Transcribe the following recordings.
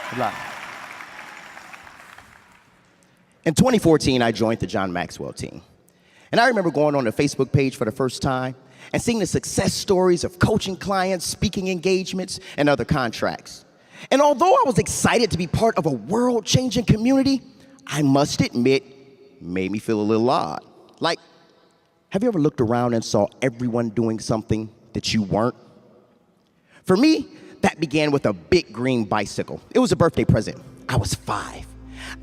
Good luck. In 2014, I joined the John Maxwell team. And I remember going on the Facebook page for the first time and seeing the success stories of coaching clients, speaking engagements, and other contracts. And although I was excited to be part of a world-changing community, I must admit, made me feel a little odd. Like, have you ever looked around and saw everyone doing something that you weren't? For me, that began with a big green bicycle. It was a birthday present. I was 5.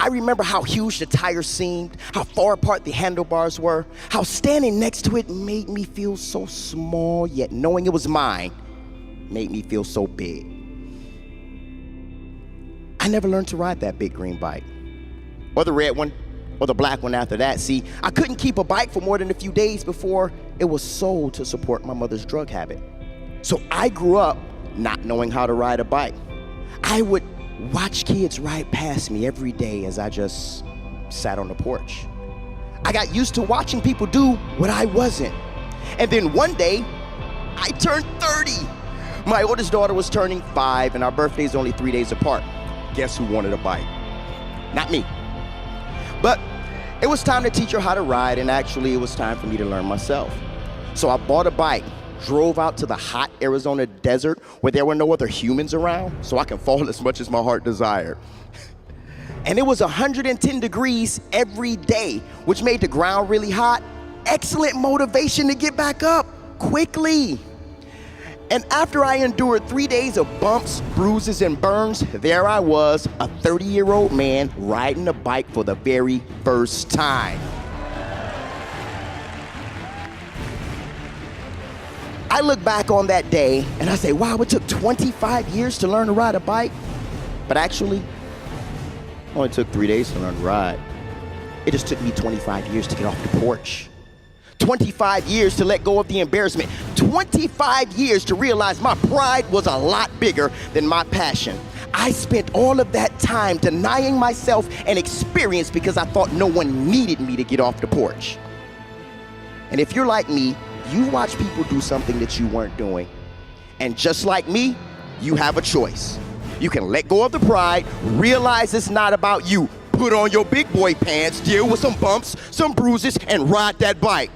I remember how huge the tires seemed, how far apart the handlebars were, how standing next to it made me feel so small, yet knowing it was mine made me feel so big. I never learned to ride that big green bike, or the red one, or the black one after that. See, I couldn't keep a bike for more than a few days before it was sold to support my mother's drug habit. So I grew up not knowing how to ride a bike. I would watch kids ride past me every day as I just sat on the porch. I got used to watching people do what I wasn't. And then one day, I turned 30. My oldest daughter was turning 5, and our birthdays only 3 days apart. Guess who wanted a bike? Not me. But it was time to teach her how to ride, and actually it was time for me to learn myself. So I bought a bike, drove out to the hot Arizona desert where there were no other humans around, so I can fall as much as my heart desired. And it was 110 degrees every day, which made the ground really hot. Excellent motivation to get back up quickly. And after I endured 3 days of bumps, bruises, and burns, there I was, a 30-year-old man riding a bike for the very first time. I look back on that day and I say, wow, it took 25 years to learn to ride a bike. But actually, it only took 3 days to learn to ride. It just took me 25 years to get off the porch. 25 years to let go of the embarrassment. 25 years to realize my pride was a lot bigger than my passion. I spent all of that time denying myself an experience because I thought no one needed me to get off the porch. And if you're like me, you watch people do something that you weren't doing. And just like me, you have a choice. You can let go of the pride, realize it's not about you, put on your big boy pants, deal with some bumps, some bruises, and ride that bike.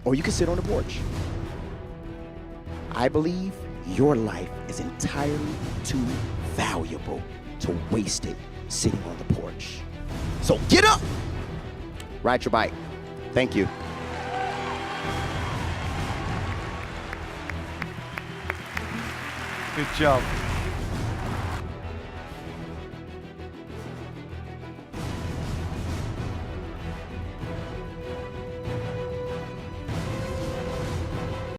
Or you can sit on the porch. I believe your life is entirely too valuable to waste it sitting on the porch. So get up, ride your bike. Thank you. Good job.